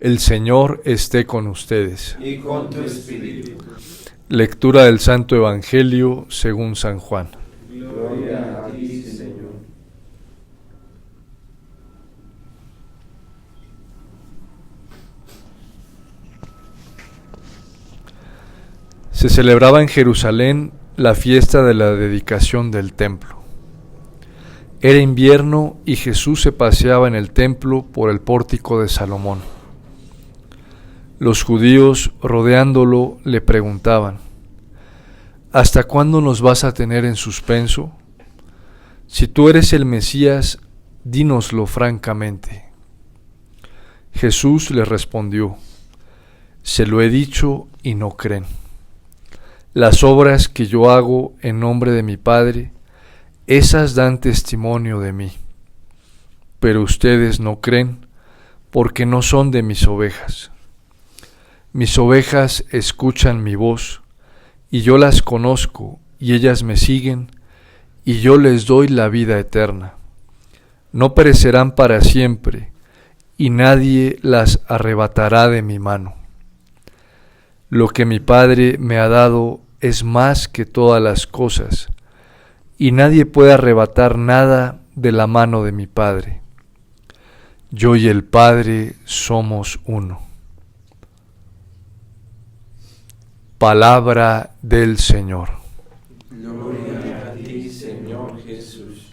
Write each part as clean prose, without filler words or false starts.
El Señor esté con ustedes. Y con tu espíritu. Lectura del Santo Evangelio según San Juan. Gloria a ti, Señor. Se celebraba en Jerusalén la fiesta de la dedicación del templo. Era invierno y Jesús se paseaba en el templo por el pórtico de Salomón. Los judíos, rodeándolo, le preguntaban: ¿Hasta cuándo nos vas a tener en suspenso? Si tú eres el Mesías, dínoslo francamente. Jesús les respondió: Se lo he dicho y no creen. Las obras que yo hago en nombre de mi Padre, esas dan testimonio de mí. Pero ustedes no creen, porque no son de mis ovejas. Mis ovejas escuchan mi voz, y yo las conozco, y ellas me siguen, y yo les doy la vida eterna. No perecerán para siempre, y nadie las arrebatará de mi mano. Lo que mi Padre me ha dado es más que todas las cosas, y nadie puede arrebatar nada de la mano de mi Padre. Yo y el Padre somos uno. Palabra del Señor. Gloria a ti, Señor Jesús.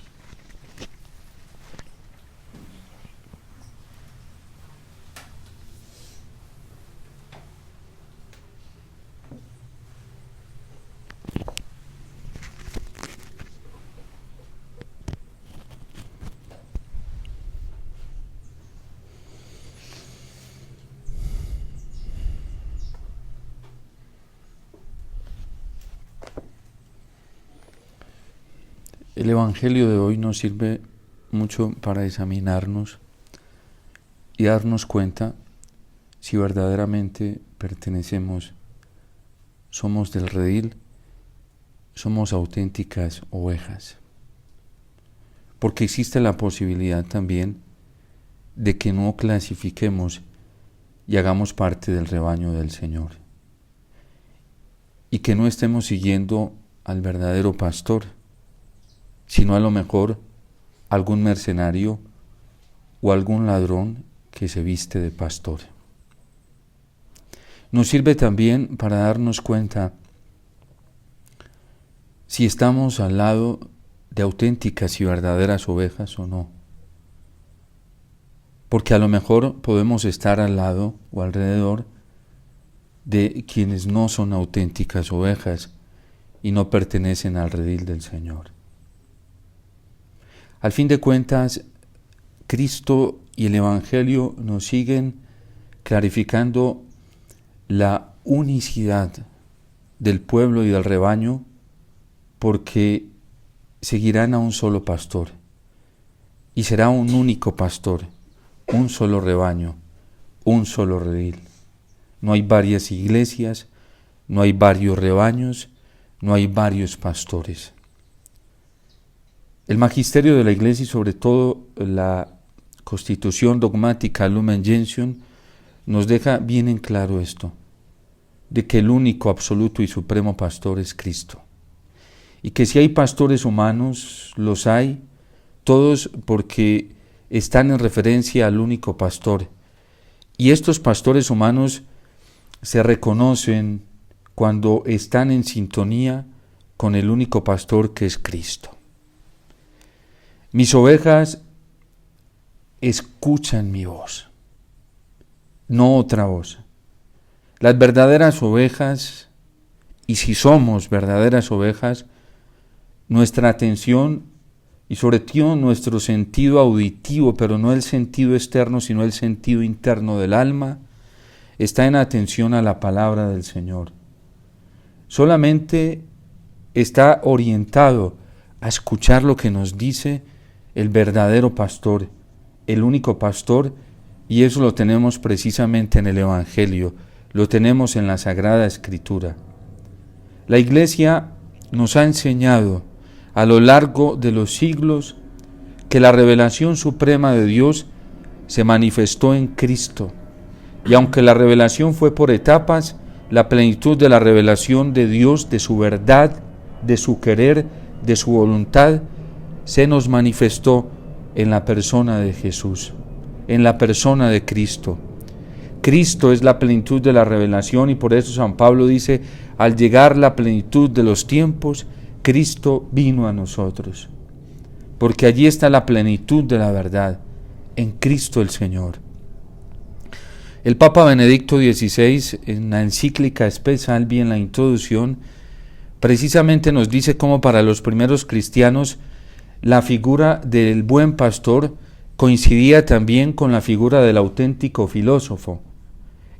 El Evangelio de hoy nos sirve mucho para examinarnos y darnos cuenta si verdaderamente pertenecemos, somos del redil, somos auténticas ovejas. Porque existe la posibilidad también de que no clasifiquemos y hagamos parte del rebaño del Señor, y que no estemos siguiendo al verdadero pastor, sino a lo mejor algún mercenario o algún ladrón que se viste de pastor. Nos sirve también para darnos cuenta si estamos al lado de auténticas y verdaderas ovejas o no. Porque a lo mejor podemos estar al lado o alrededor de quienes no son auténticas ovejas y no pertenecen al redil del Señor. Al fin de cuentas, Cristo y el Evangelio nos siguen clarificando la unicidad del pueblo y del rebaño, porque seguirán a un solo pastor, y será un único pastor, un solo rebaño, un solo redil. No hay varias iglesias, no hay varios rebaños, no hay varios pastores. El magisterio de la Iglesia y sobre todo la Constitución dogmática Lumen Gentium nos deja bien en claro esto, de que el único, absoluto y supremo pastor es Cristo. Y que si hay pastores humanos, los hay, todos porque están en referencia al único pastor. Y estos pastores humanos se reconocen cuando están en sintonía con el único pastor que es Cristo. Mis ovejas escuchan mi voz, no otra voz. Las verdaderas ovejas, y si somos verdaderas ovejas, nuestra atención y sobre todo nuestro sentido auditivo, pero no el sentido externo, sino el sentido interno del alma, está en atención a la palabra del Señor. Solamente está orientado a escuchar lo que nos dice el verdadero pastor, el único pastor, y eso lo tenemos precisamente en el Evangelio, lo tenemos en la Sagrada Escritura. La Iglesia nos ha enseñado a lo largo de los siglos que la revelación suprema de Dios se manifestó en Cristo, Y aunque la revelación fue por etapas, la plenitud de la revelación de Dios, de su verdad, de su querer, de su voluntad, se nos manifestó en la persona de Jesús, en la persona de Cristo. Cristo es la plenitud de la revelación y por eso San Pablo dice, al llegar la plenitud de los tiempos, Cristo vino a nosotros. Porque allí está la plenitud de la verdad, en Cristo el Señor. El Papa Benedicto XVI, en la encíclica Spe Salvi, en la introducción, precisamente nos dice cómo para los primeros cristianos la figura del buen pastor coincidía también con la figura del auténtico filósofo.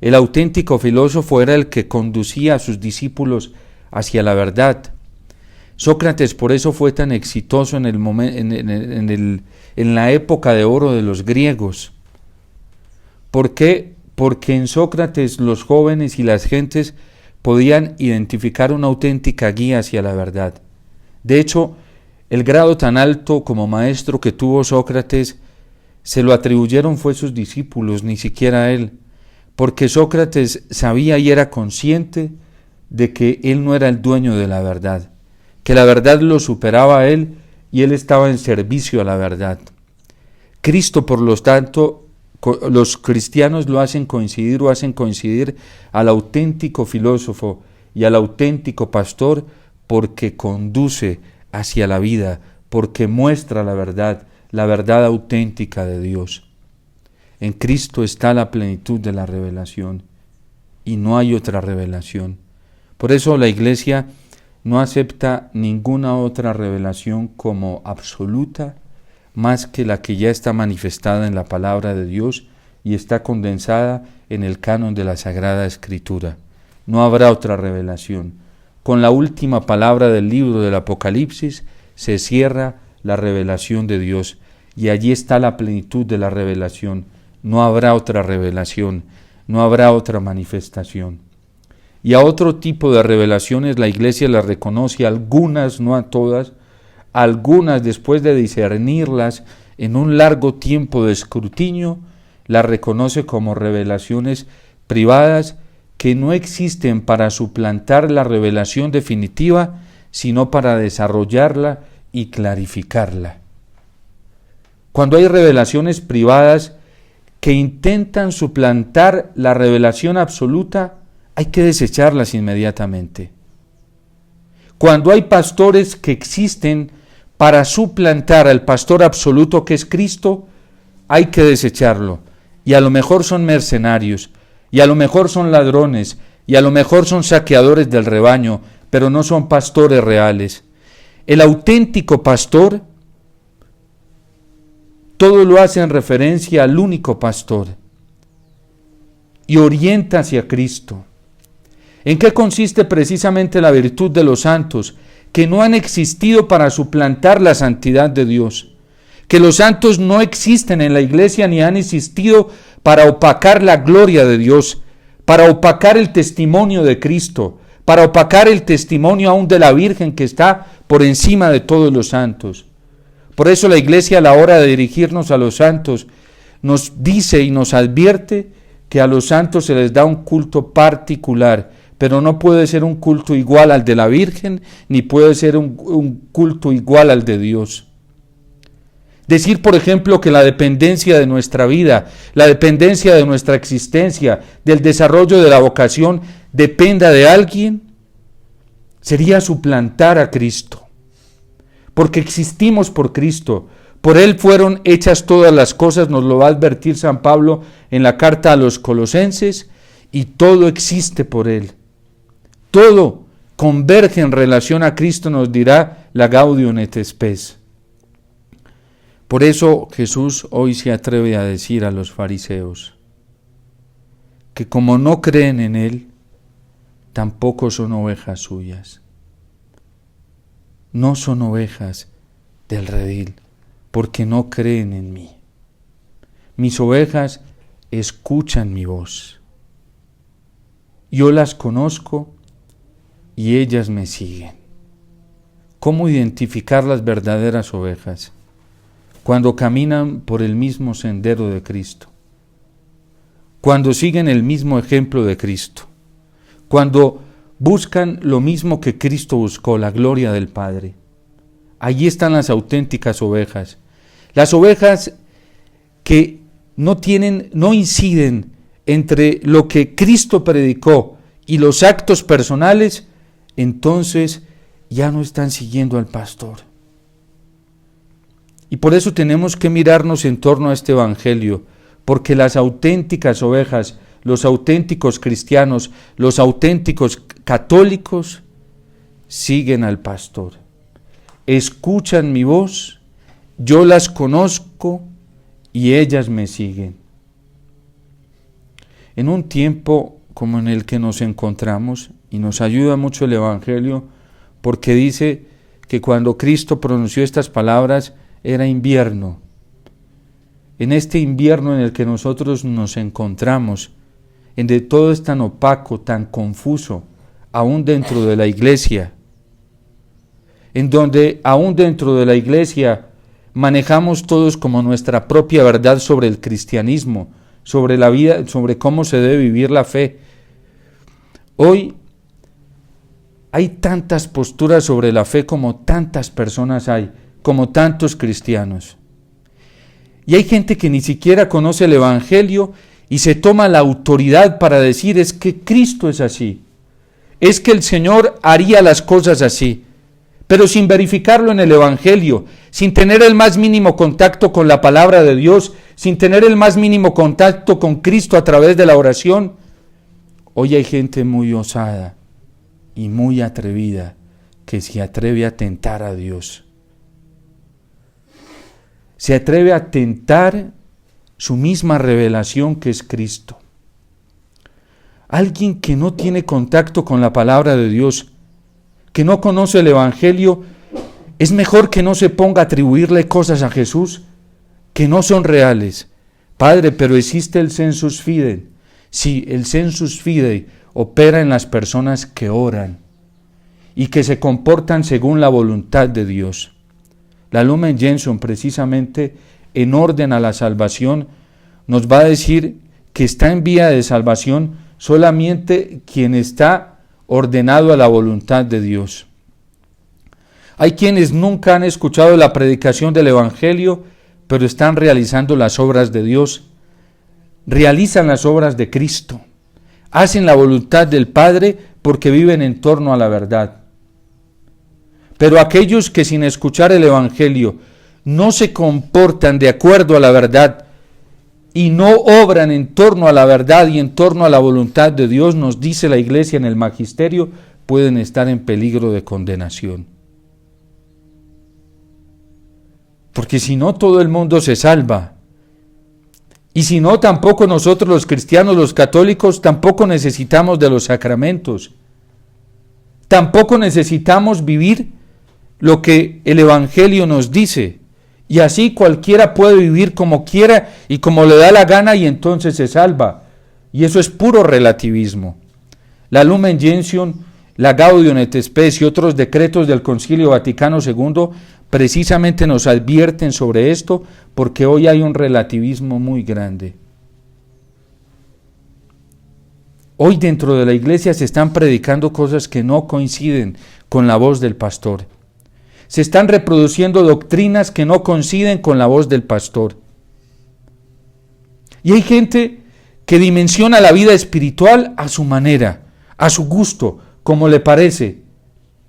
El auténtico filósofo era el que conducía a sus discípulos hacia la verdad. Sócrates por eso fue tan exitoso en la época de oro de los griegos. ¿Por qué? Porque en Sócrates los jóvenes y las gentes podían identificar una auténtica guía hacia la verdad. De hecho, el grado tan alto como maestro que tuvo Sócrates se lo atribuyeron fue sus discípulos, ni siquiera él, porque Sócrates sabía y era consciente de que él no era el dueño de la verdad, que la verdad lo superaba a él y él estaba en servicio a la verdad. Cristo, por lo tanto, los cristianos lo hacen coincidir al auténtico filósofo y al auténtico pastor porque conduce hacia la vida, porque muestra la verdad auténtica de Dios. En Cristo está la plenitud de la revelación y no hay otra revelación. Por eso la Iglesia no acepta ninguna otra revelación como absoluta más que la que ya está manifestada en la palabra de Dios y está condensada en el canon de la Sagrada Escritura. No habrá otra revelación. Con la última palabra del libro del Apocalipsis se cierra la revelación de Dios y allí está la plenitud de la revelación. No habrá otra revelación, no habrá otra manifestación. Y a otro tipo de revelaciones la Iglesia las reconoce, algunas, no a todas, algunas después de discernirlas en un largo tiempo de escrutinio, las reconoce como revelaciones privadas que no existen para suplantar la revelación definitiva, sino para desarrollarla y clarificarla. Cuando hay revelaciones privadas que intentan suplantar la revelación absoluta, hay que desecharlas inmediatamente. Cuando hay pastores que existen para suplantar al pastor absoluto que es Cristo, hay que desecharlo. Y a lo mejor son mercenarios, y a lo mejor son ladrones, y a lo mejor son saqueadores del rebaño, pero no son pastores reales. El auténtico pastor, todo lo hace en referencia al único pastor y orienta hacia Cristo. ¿En qué consiste precisamente la virtud de los santos? Que no han existido para suplantar la santidad de Dios, que los santos no existen en la Iglesia ni han existido para opacar la gloria de Dios, para opacar el testimonio de Cristo, para opacar el testimonio aún de la Virgen que está por encima de todos los santos. Por eso la Iglesia a la hora de dirigirnos a los santos nos dice y nos advierte que a los santos se les da un culto particular, pero no puede ser un culto igual al de la Virgen, ni puede ser un culto igual al de Dios. Decir, por ejemplo, que la dependencia de nuestra vida, la dependencia de nuestra existencia, del desarrollo de la vocación, dependa de alguien, sería suplantar a Cristo. Porque existimos por Cristo, por Él fueron hechas todas las cosas, nos lo va a advertir San Pablo en la carta a los Colosenses, y todo existe por Él. Todo converge en relación a Cristo, nos dirá la Gaudium et Spes. Por eso Jesús hoy se atreve a decir a los fariseos que como no creen en Él, tampoco son ovejas suyas. No son ovejas del redil, porque no creen en mí. Mis ovejas escuchan mi voz. Yo las conozco y ellas me siguen. ¿Cómo identificar las verdaderas ovejas? Cuando caminan por el mismo sendero de Cristo. cuando siguen el mismo ejemplo de Cristo, cuando buscan lo mismo que Cristo buscó, la gloria del Padre. Allí están las auténticas ovejas. Las ovejas que no inciden entre lo que Cristo predicó y los actos personales, entonces ya no están siguiendo al pastor. Y por eso tenemos que mirarnos en torno a este evangelio, porque las auténticas ovejas, los auténticos cristianos, los auténticos católicos, siguen al pastor. Escuchan mi voz, yo las conozco y ellas me siguen. En un tiempo como en el que nos encontramos, y nos ayuda mucho el evangelio, porque dice que cuando Cristo pronunció estas palabras era invierno. En este invierno en el que nosotros nos encontramos, en donde todo es tan opaco, tan confuso, aún dentro de la iglesia, en donde aún dentro de la iglesia manejamos todos como nuestra propia verdad sobre el cristianismo, sobre la vida, sobre cómo se debe vivir la fe. Hoy hay tantas posturas sobre la fe como tantas personas hay, como tantos cristianos. Y hay gente que ni siquiera conoce el evangelio y se toma la autoridad para decir es que Cristo es así, es que el Señor haría las cosas así, pero sin verificarlo en el evangelio, sin tener el más mínimo contacto con la palabra de Dios, sin tener el más mínimo contacto con Cristo a través de la oración. Hoy hay gente muy osada y muy atrevida que se atreve a tentar a Dios. Se atreve a tentar su misma revelación que es Cristo. Alguien que no tiene contacto con la palabra de Dios, que no conoce el evangelio, es mejor que no se ponga a atribuirle cosas a Jesús que no son reales. Padre, pero existe el sensus fidei. Sí, el sensus fidei opera en las personas que oran y que se comportan según la voluntad de Dios. La Lumen Gentium, precisamente en orden a la salvación, nos va a decir que está en vía de salvación solamente quien está ordenado a la voluntad de Dios. Hay quienes nunca han escuchado la predicación del Evangelio, pero están realizando las obras de Dios, realizan las obras de Cristo, hacen la voluntad del Padre porque viven en torno a la verdad. Pero aquellos que sin escuchar el Evangelio no se comportan de acuerdo a la verdad y no obran en torno a la verdad y en torno a la voluntad de Dios, nos dice la Iglesia en el Magisterio, pueden estar en peligro de condenación. Porque si no, todo el mundo se salva. Y si no, tampoco nosotros los cristianos, los católicos, tampoco necesitamos de los sacramentos. Tampoco necesitamos vivir lo que el Evangelio nos dice. Y así cualquiera puede vivir como quiera y como le da la gana y entonces se salva. Y eso es puro relativismo. La Lumen Gentium, la Gaudium et Spes y otros decretos del Concilio Vaticano II precisamente nos advierten sobre esto, porque hoy hay un relativismo muy grande. Hoy dentro de la iglesia se están predicando cosas que no coinciden con la voz del pastor. Se están reproduciendo doctrinas que no coinciden con la voz del pastor. Y hay gente que dimensiona la vida espiritual a su manera, a su gusto, como le parece.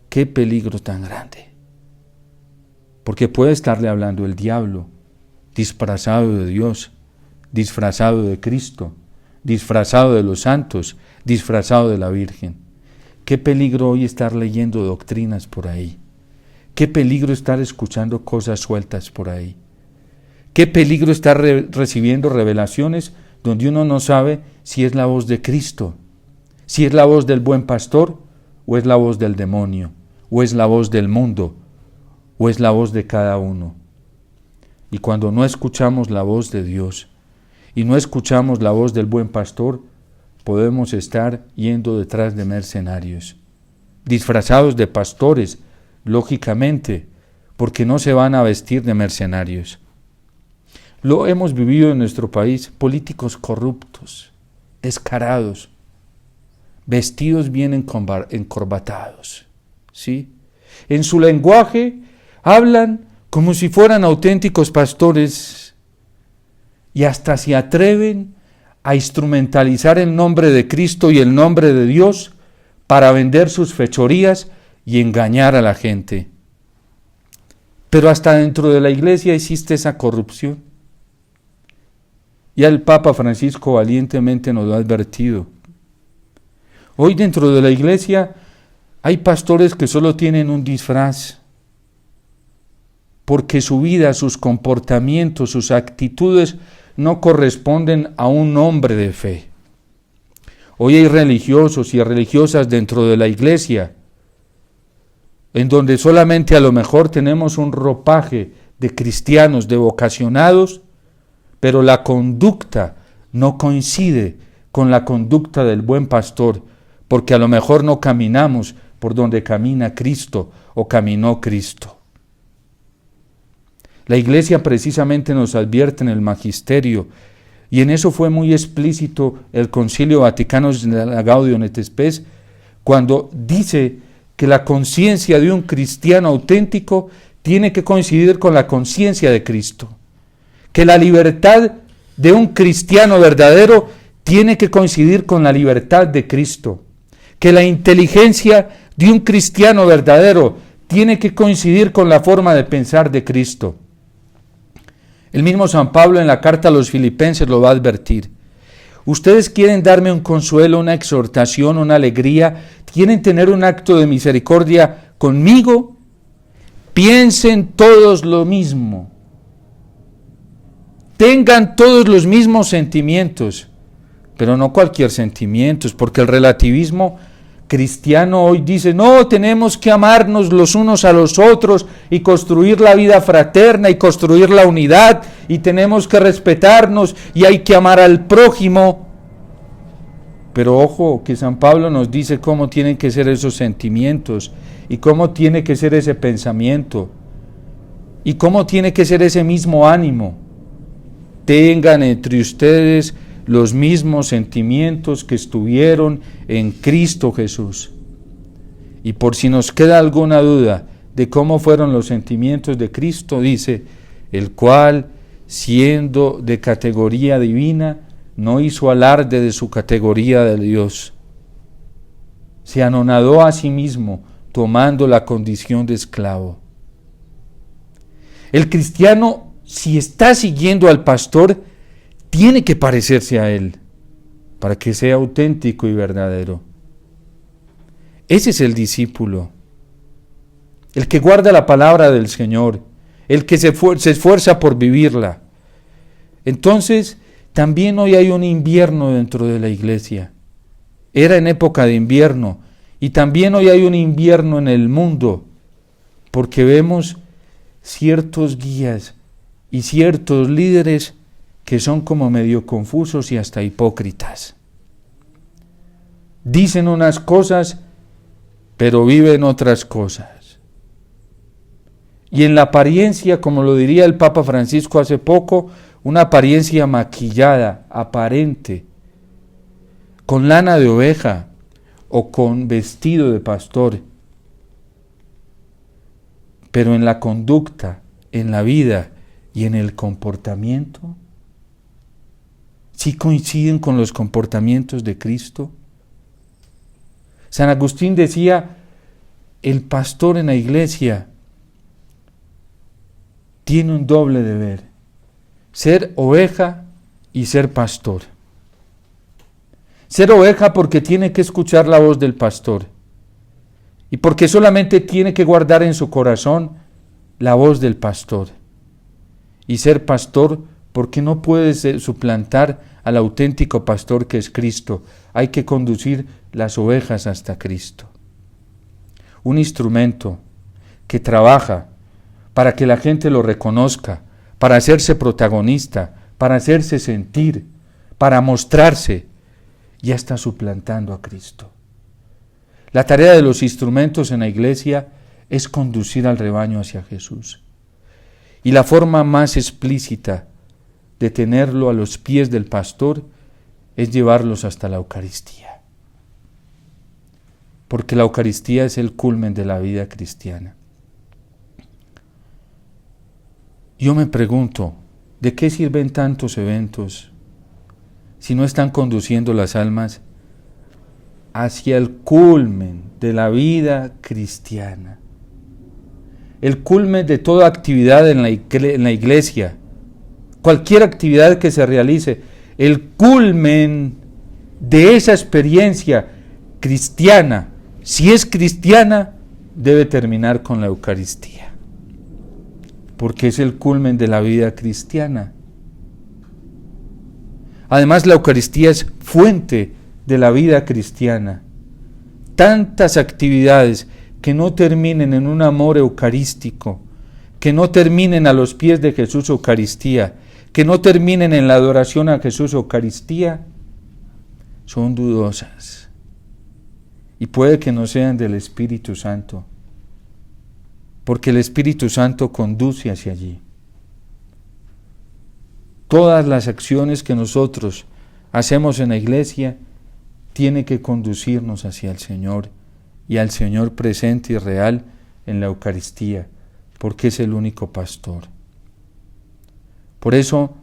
¡Qué peligro tan grande! Porque puede estarle hablando el diablo, disfrazado de Dios, disfrazado de Cristo, disfrazado de los santos, disfrazado de la Virgen. Qué peligro hoy estar leyendo doctrinas por ahí. Qué peligro estar escuchando cosas sueltas por ahí. Qué peligro estar recibiendo revelaciones donde uno no sabe si es la voz de Cristo, si es la voz del buen pastor, o es la voz del demonio, o es la voz del mundo, o es la voz de cada uno. Y cuando no escuchamos la voz de Dios y no escuchamos la voz del buen pastor, podemos estar yendo detrás de mercenarios, disfrazados de pastores, lógicamente, porque no se van a vestir de mercenarios. Lo hemos vivido en nuestro país, políticos corruptos, descarados, vestidos bien encorbatados, ¿sí? En su lenguaje hablan como si fueran auténticos pastores y hasta se atreven a instrumentalizar el nombre de Cristo y el nombre de Dios para vender sus fechorías y engañar a la gente. Pero hasta dentro de la iglesia existe esa corrupción. Ya el Papa Francisco valientemente nos lo ha advertido. Hoy dentro de la iglesia hay pastores que solo tienen un disfraz, porque su vida, sus comportamientos, sus actitudes no corresponden a un hombre de fe. Hoy hay religiosos y religiosas dentro de la iglesia, en donde solamente a lo mejor tenemos un ropaje de cristianos, de vocacionados, pero la conducta no coincide con la conducta del buen pastor, porque a lo mejor no caminamos por donde camina Cristo o caminó Cristo. La iglesia precisamente nos advierte en el magisterio, y en eso fue muy explícito el Concilio Vaticano Gaudium et Spes, cuando dice que la conciencia de un cristiano auténtico tiene que coincidir con la conciencia de Cristo, que la libertad de un cristiano verdadero tiene que coincidir con la libertad de Cristo, que la inteligencia de un cristiano verdadero tiene que coincidir con la forma de pensar de Cristo. El mismo San Pablo en la carta a los Filipenses lo va a advertir. Ustedes quieren darme un consuelo, una exhortación, una alegría, quieren tener un acto de misericordia conmigo, piensen todos lo mismo, tengan todos los mismos sentimientos, pero no cualquier sentimientos, porque el relativismo cristiano hoy dice, no, tenemos que amarnos los unos a los otros y construir la vida fraterna y construir la unidad y tenemos que respetarnos y hay que amar al prójimo. Pero ojo, que San Pablo nos dice cómo tienen que ser esos sentimientos y cómo tiene que ser ese pensamiento y cómo tiene que ser ese mismo ánimo. Tengan entre ustedes los mismos sentimientos que estuvieron en Cristo Jesús. Y por si nos queda alguna duda de cómo fueron los sentimientos de Cristo, dice, el cual, siendo de categoría divina, no hizo alarde de su categoría de Dios. Se anonadó a sí mismo, tomando la condición de esclavo. El cristiano, si está siguiendo al pastor, tiene que parecerse a él, para que sea auténtico y verdadero. Ese es el discípulo, el que guarda la palabra del Señor, el que se esfuerza por vivirla. Entonces, también hoy hay un invierno dentro de la iglesia. Era en época de invierno, y también hoy hay un invierno en el mundo, porque vemos ciertos guías y ciertos líderes que son como medio confusos y hasta hipócritas. Dicen unas cosas, pero viven otras cosas. Y en la apariencia, como lo diría el Papa Francisco hace poco, una apariencia maquillada, aparente, con lana de oveja o con vestido de pastor. Pero en la conducta, en la vida y en el comportamiento, ¿sí coinciden con los comportamientos de Cristo? San Agustín decía, el pastor en la iglesia tiene un doble deber, ser oveja y ser pastor. Ser oveja porque tiene que escuchar la voz del pastor y porque solamente tiene que guardar en su corazón la voz del pastor. Y ser pastor porque no puede suplantar al auténtico pastor que es Cristo. Hay que conducir las ovejas hasta Cristo. Un instrumento que trabaja para que la gente lo reconozca, para hacerse protagonista, para hacerse sentir, para mostrarse, ya está suplantando a Cristo. La tarea de los instrumentos en la iglesia es conducir al rebaño hacia Jesús. Y la forma más explícita de tenerlo a los pies del pastor es llevarlos hasta la Eucaristía. Porque la Eucaristía es el culmen de la vida cristiana. Yo me pregunto, ¿de qué sirven tantos eventos si no están conduciendo las almas hacia el culmen de la vida cristiana? El culmen de toda actividad en la iglesia, cualquier actividad que se realice, el culmen de esa experiencia cristiana, si es cristiana, debe terminar con la Eucaristía, porque es el culmen de la vida cristiana. Además, la Eucaristía es fuente de la vida cristiana. Tantas actividades que no terminen en un amor eucarístico, que no terminen a los pies de Jesús Eucaristía, que no terminen en la adoración a Jesús Eucaristía, son dudosas. Y puede que no sean del Espíritu Santo, porque el Espíritu Santo conduce hacia allí. Todas las acciones que nosotros hacemos en la iglesia tienen que conducirnos hacia el Señor y al Señor presente y real en la Eucaristía, porque es el único pastor. Por eso,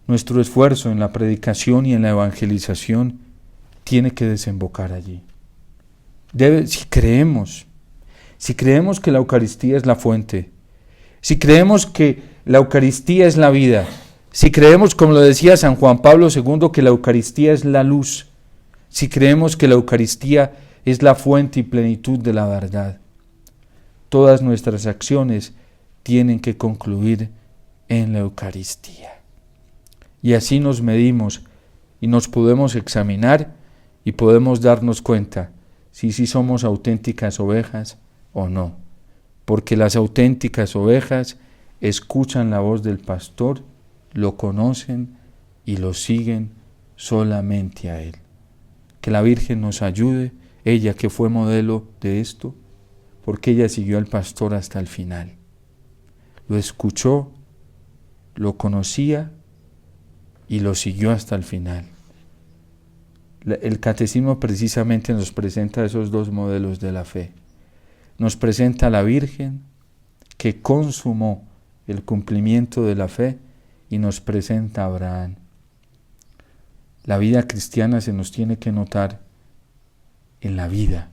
nuestro esfuerzo en la predicación y en la evangelización tiene que desembocar allí. Si creemos que la Eucaristía es la fuente, si creemos que la Eucaristía es la vida, si creemos, como lo decía San Juan Pablo II, que la Eucaristía es la luz, si creemos que la Eucaristía es la fuente y plenitud de la verdad, todas nuestras acciones tienen que concluir en la Eucaristía. Y así nos medimos y nos podemos examinar y podemos darnos cuenta si somos auténticas ovejas o no, porque las auténticas ovejas escuchan la voz del pastor, lo conocen y lo siguen solamente a él. Que la Virgen nos ayude, ella que fue modelo de esto, porque ella siguió al pastor hasta el final. Lo escuchó, lo conocía y lo siguió hasta el final. El catecismo precisamente nos presenta esos dos modelos de la fe. Nos presenta a la Virgen que consumó el cumplimiento de la fe y nos presenta a Abraham. La vida cristiana se nos tiene que notar en la vida,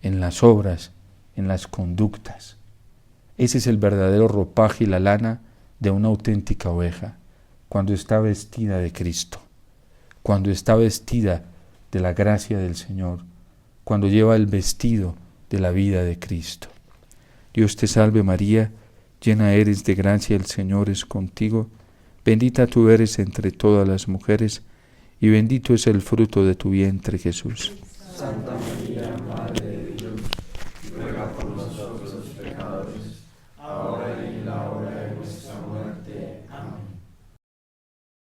en las obras, en las conductas. Ese es el verdadero ropaje y la lana de una auténtica oveja, cuando está vestida de Cristo, cuando está vestida de la gracia del Señor, cuando lleva el vestido de la vida de Cristo. Dios te salve María, llena eres de gracia, el Señor es contigo, bendita tú eres entre todas las mujeres, y bendito es el fruto de tu vientre, Jesús. Santa María, Madre de Dios, ruega por nosotros los pecadores, ahora y en la hora de nuestra muerte.